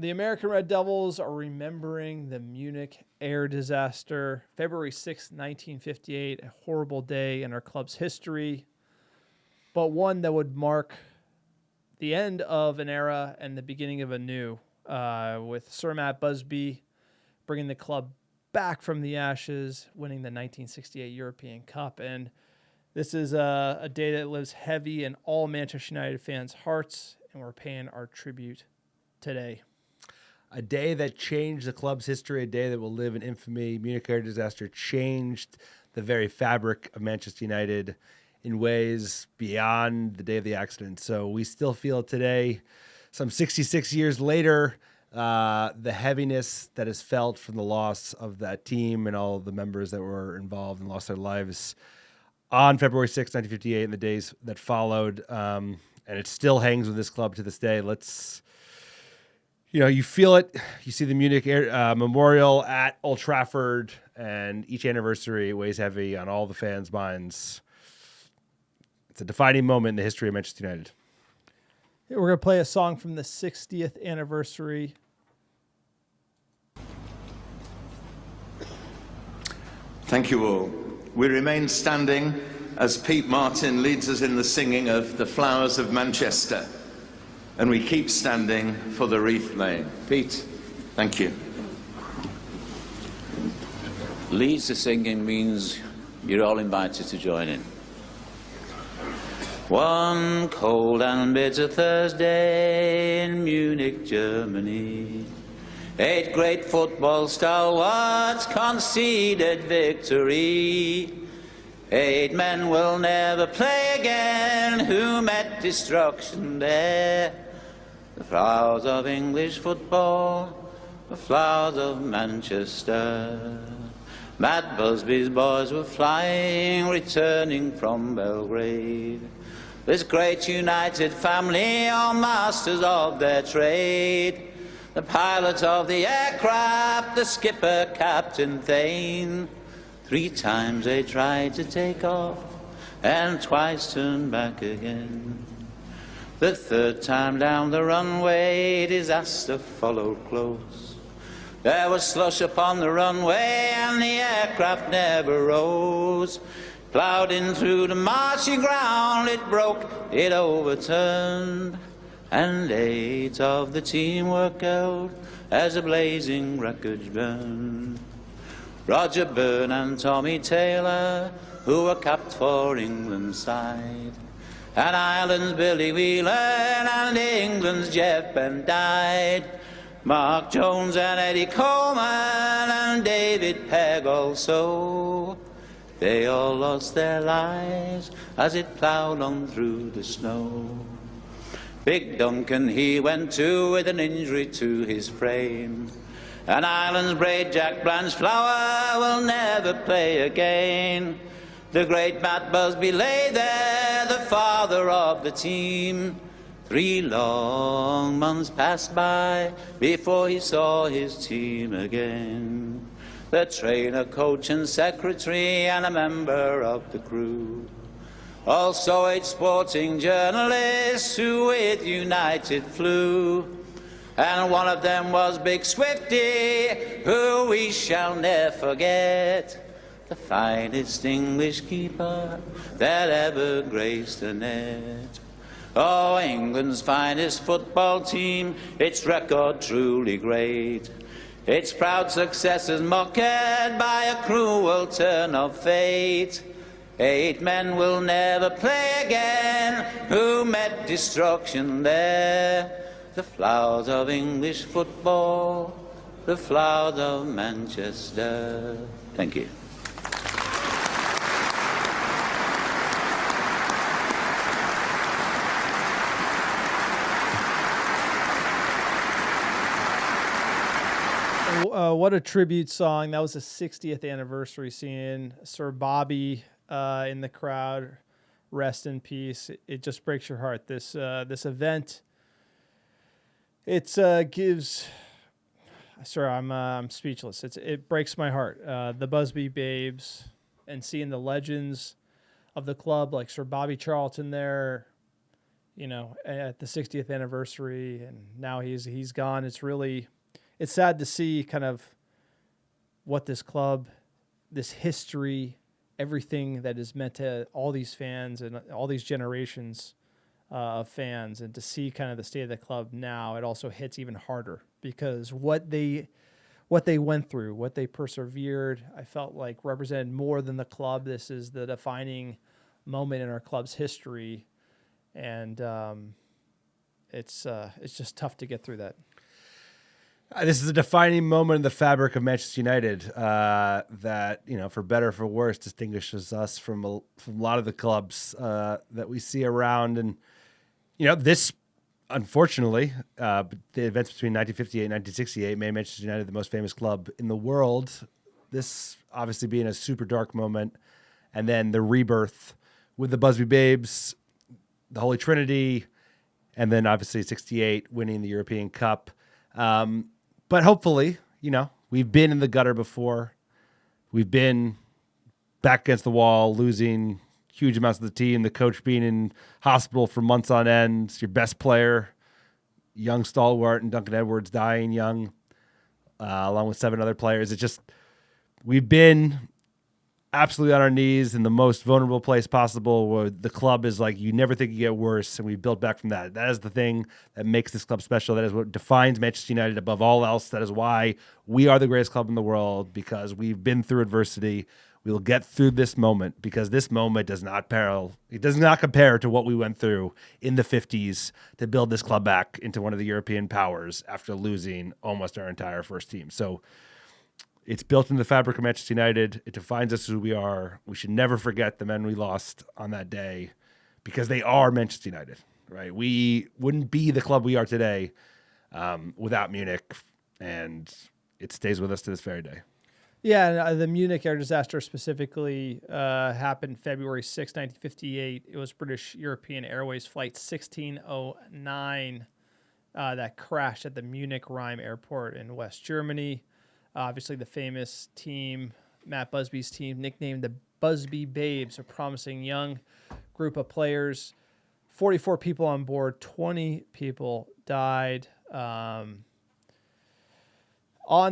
The American Red Devils are remembering the Munich Air Disaster, February 6, 1958, a horrible day in our club's history, but one that would mark the end of an era and the beginning of a new, with Sir Matt Busby bringing the club back from the ashes, winning the 1968 European Cup. And this is a day that lives heavy in all Manchester United fans' hearts, and we're paying our tribute today. A day that changed the club's history, a day that will live in infamy. Munich Air Disaster changed the very fabric of Manchester United in ways beyond the day of the accident. So we still feel today, some 66 years later, the heaviness that is felt from the loss of that team and all of the members that were involved and lost their lives on February 6, 1958, and the days that followed. And it still hangs with this club to this day. You feel it. You see the Munich Air, Memorial at Old Trafford, and each anniversary weighs heavy on all the fans' minds. It's a defining moment in the history of Manchester United. We're going to play a song from the 60th anniversary. Thank you all. We remain standing as Pete Martin leads us in the singing of The Flowers of Manchester. And we keep standing for the wreath laying. Pete, thank you. Leads the singing means you're all invited to join in. One cold and bitter Thursday in Munich, Germany, 8 great football stalwarts conceded victory. 8 men will never play again who met destruction there. The flowers of English football, the flowers of Manchester. Matt Busby's boys were flying, returning from Belgrade. This great united family are masters of their trade. The pilot of the aircraft, the skipper, Captain Thane. 3 times they tried to take off, and twice turned back again. The 3rd time down the runway, disaster followed close. There was slush upon the runway, and the aircraft never rose. Ploughed in through the marshy ground, it broke, it overturned, and 8 of the team were killed as the blazing wreckage burned. Roger Byrne and Tommy Taylor, who were capped for England's side, and Ireland's Billy Wheeler and England's Jeff Ben died. Mark Jones and Eddie Coleman and David Pegg also, they all lost their lives as it ploughed on through the snow. Big Duncan he went to with an injury to his frame, and Ireland's brave Jack Blanchflower will never play again. The great Matt Busby lay there, the father of the team. 3 long months passed by before he saw his team again. The trainer, coach and secretary and a member of the crew. Also 8 sporting journalists who with United flew. And one of them was Big Swifty, who we shall never forget. The finest English keeper that ever graced the net. Oh, England's finest football team, its record truly great. Its proud success is mocked by a cruel turn of fate. 8 men will never play again who met destruction there. The flowers of English football, the flowers of Manchester. Thank you. What a tribute song. That was the 60th anniversary, seeing Sir Bobby in the crowd. Rest in peace. It just breaks your heart. This event, it gives... Sir, I'm speechless. It breaks my heart. The Busby Babes, and seeing the legends of the club like Sir Bobby Charlton there, at the 60th anniversary, and now he's gone. It's sad to see kind of what this club, this history, everything that is meant to all these fans and all these generations of fans, and to see kind of the state of the club now, it also hits even harder because what they went through, what they persevered, I felt like represented more than the club. This is the defining moment in our club's history, and it's just tough to get through that. This is a defining moment in the fabric of Manchester United that, for better or for worse, distinguishes us from a lot of the clubs that we see around. And, this, unfortunately, the events between 1958 and 1968 made Manchester United the most famous club in the world. This obviously being a super dark moment. And then the rebirth with the Busby Babes, the Holy Trinity, and then obviously 68 winning the European Cup. But hopefully, we've been in the gutter before. We've been back against the wall, losing huge amounts of the team, the coach being in hospital for months on end, your best player, young stalwart, and Duncan Edwards dying young, along with 7 other players. We've been absolutely on our knees in the most vulnerable place possible, where the club is like, you never think you get worse, and we built back from that. That is the thing that makes this club special. That is what defines Manchester United above all else. That is why we are the greatest club in the world, because we've been through adversity. We will get through this moment, because this moment does not compare to what we went through in the 50s to build this club back into one of the European powers after losing almost our entire first team. So it's built into the fabric of Manchester United. It defines us who we are. We should never forget the men we lost on that day, because they are Manchester United, right? We wouldn't be the club we are today without Munich, and it stays with us to this very day. Yeah, and the Munich Air Disaster specifically happened February 6, 1958. It was British European Airways Flight 1609 that crashed at the Munich-Riem Airport in West Germany. Obviously, the famous team, Matt Busby's team, nicknamed the Busby Babes, a promising young group of players. 44 people on board, 20 people died on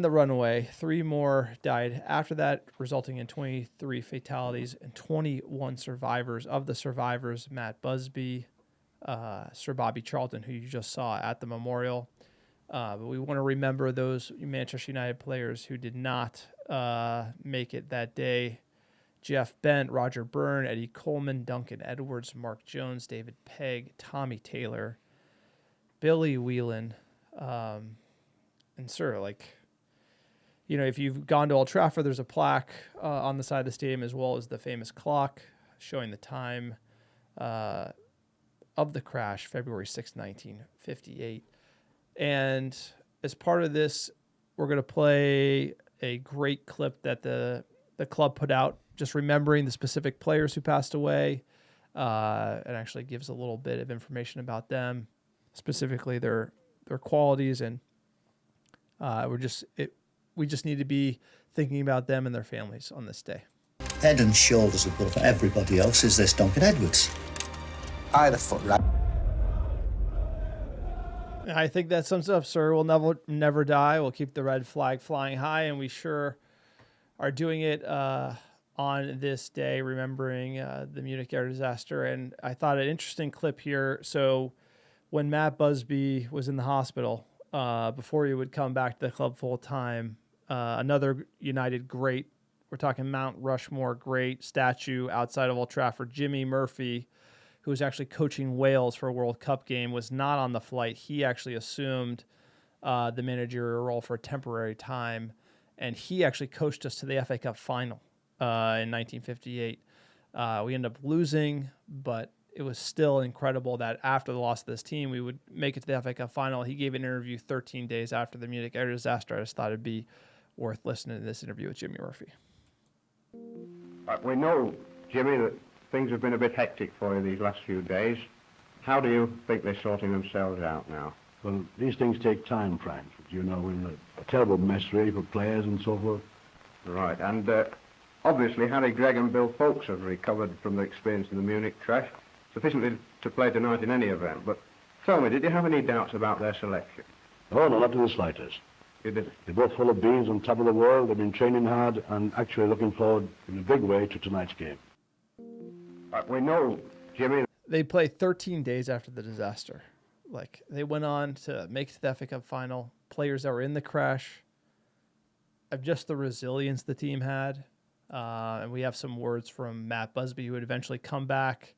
the runway. 3 more died after that, resulting in 23 fatalities and 21 survivors. Of the survivors, Matt Busby, Sir Bobby Charlton, who you just saw at the memorial. But we want to remember those Manchester United players who did not make it that day. Jeff Bent, Roger Byrne, Eddie Coleman, Duncan Edwards, Mark Jones, David Pegg, Tommy Taylor, Billy Whelan. And sir, if you've gone to Old Trafford, there's a plaque on the side of the stadium, as well as the famous clock showing the time of the crash, February 6, 1958. And as part of this, we're going to play a great clip that the club put out, just remembering the specific players who passed away. It actually gives a little bit of information about them, specifically their qualities, and we just need to be thinking about them and their families on this day. Head and shoulders above everybody else is this Duncan Edwards. Aye, the foot right. I think that sums it up, sir. We'll never die. We'll keep the red flag flying high, and we sure are doing it on this day, remembering the Munich Air Disaster. And I thought an interesting clip here. So when Matt Busby was in the hospital, before he would come back to the club full time, another United great, we're talking Mount Rushmore great statue outside of Old Trafford, Jimmy Murphy, who was actually coaching Wales for a World Cup game, was not on the flight. He actually assumed the managerial role for a temporary time, and he actually coached us to the FA Cup final in 1958. We ended up losing, but it was still incredible that after the loss of this team, we would make it to the FA Cup final. He gave an interview 13 days after the Munich Air Disaster. I just thought it'd be worth listening to this interview with Jimmy Murphy. We know, Jimmy, that things have been a bit hectic for you these last few days. How do you think they're sorting themselves out now? Well, these things take time, Frank. We're in a terrible mess, really, for players and so forth. Right, and obviously Harry Gregg and Bill Foulkes have recovered from the experience in the Munich crash. sufficiently to play tonight in any event. But tell me, did you have any doubts about their selection? Oh, no, not to the slightest. You didn't? They're both full of beans on top of the world. They've been training hard and actually looking forward in a big way to tonight's game. We know, Jimmy. They played 13 days after the disaster. Like, they went on to make it to the FA Cup final. Players that were in the crash, of just the resilience the team had. And we have some words from Matt Busby, who would eventually come back.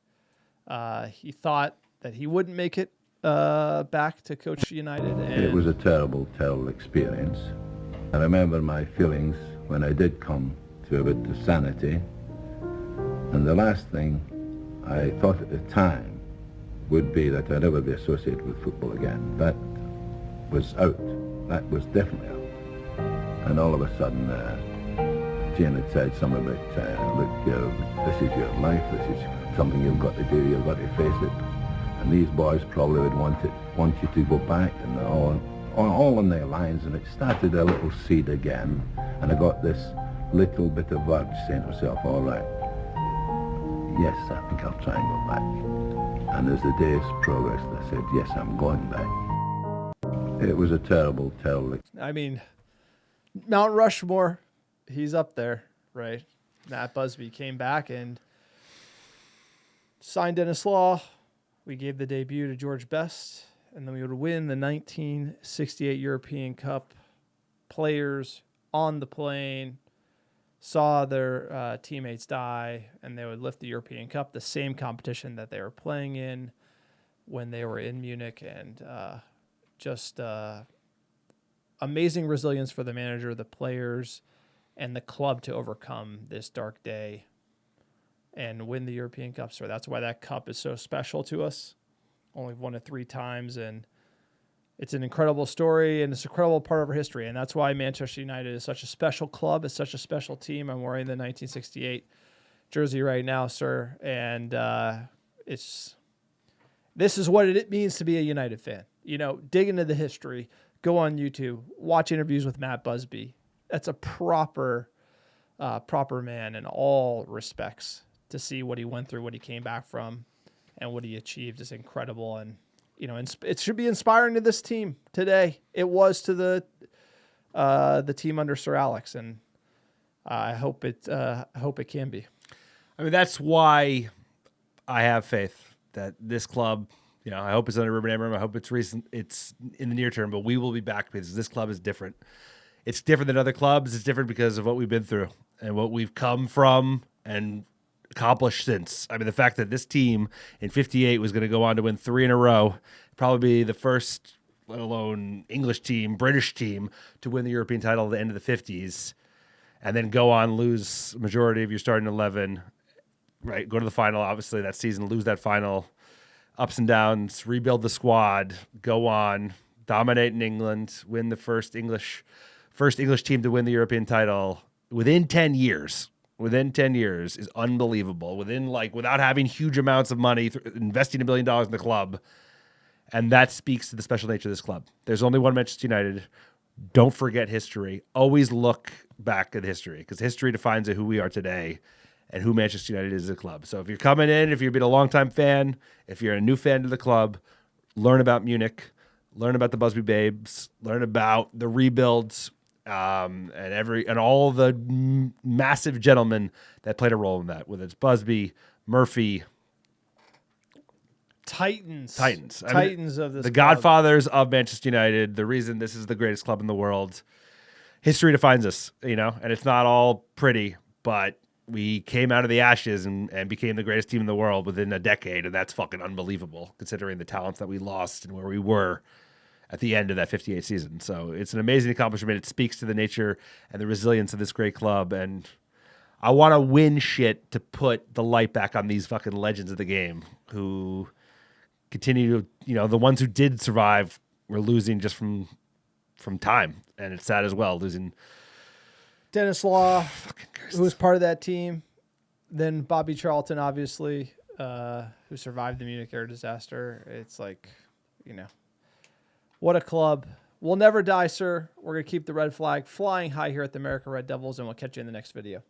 He thought that he wouldn't make it back to coach United. And it was a terrible, terrible experience. I remember my feelings when I did come to a bit of sanity. And the last thing I thought at the time would be that I'd never be associated with football again. That was out. That was definitely out. And all of a sudden, Jane had said something about, look, this is your life, this is something you've got to do, you've got to face it. And these boys probably would want you to go back and all on their lines, and it started a little seed again. And I got this little bit of urge saying to myself, all right, yes, I think I'll try and go back. And as the days progressed, I said, yes, I'm going back. It was a terrible, terrible experience. I mean, Mount Rushmore, he's up there, right? Matt Busby came back and signed Dennis Law. We gave the debut to George Best, and then we would win the 1968 European Cup. Players on the plane saw their teammates die, and they would lift the European Cup, the same competition that they were playing in when they were in Munich, and just amazing resilience for the manager, the players, and the club to overcome this dark day and win the European Cup. So that's why that cup is so special to us. Only won it 3 times, and it's an incredible story, and it's an incredible part of our history. And that's why Manchester United is such a special club. It's such a special team. I'm wearing the 1968 jersey right now, sir. And this is what it means to be a United fan. You know, dig into the history, go on YouTube, watch interviews with Matt Busby. That's a proper man in all respects. To see what he went through, what he came back from, and what he achieved is incredible. And, you know, it should be inspiring to this team today. It was to the team under Sir Alex, and I hope it can be. I mean, that's why I have faith that this club, you know, I hope it's under Ruben Amorim. I hope it's recent. It's in the near term, but we will be back because this club is different. It's different than other clubs. It's different because of what we've been through and what we've come from and accomplished since. I mean, the fact that this team in 58 was going to go on to win 3 in a row, probably the first, let alone English team, British team, to win the European title at the end of the 50s, and then go on, lose majority of your starting 11, right? Go to the final, obviously, that season, lose that final, ups and downs, rebuild the squad, go on, dominate in England, win the first English team to win the European title within 10 years. Within 10 years is unbelievable. Without having huge amounts of money, investing $1 billion in the club. And that speaks to the special nature of this club. There's only one Manchester United. Don't forget history. Always look back at history, because history defines who we are today and who Manchester United is as a club. So if you're coming in, if you've been a longtime fan, if you're a new fan to the club, learn about Munich, learn about the Busby Babes, learn about the rebuilds, and all the massive gentlemen that played a role in that, whether it's Busby, Murphy, Titans of this the club. Godfathers of Manchester United. The reason this is the greatest club in the world. History defines us, you know, and it's not all pretty, but we came out of the ashes and became the greatest team in the world within a decade, and that's fucking unbelievable considering the talents that we lost and where we were at the end of that 58 season. So it's an amazing accomplishment. It speaks to the nature and the resilience of this great club. And I want to win shit to put the light back on these fucking legends of the game who continue to, you know, the ones who did survive were losing just from time. And it's sad as well, losing Dennis Law, who was part of that team. Then Bobby Charlton, obviously, who survived the Munich Air Disaster. It's like, you know, what a club. We'll never die, sir. We're going to keep the red flag flying high here at the American Red Devils, and we'll catch you in the next video.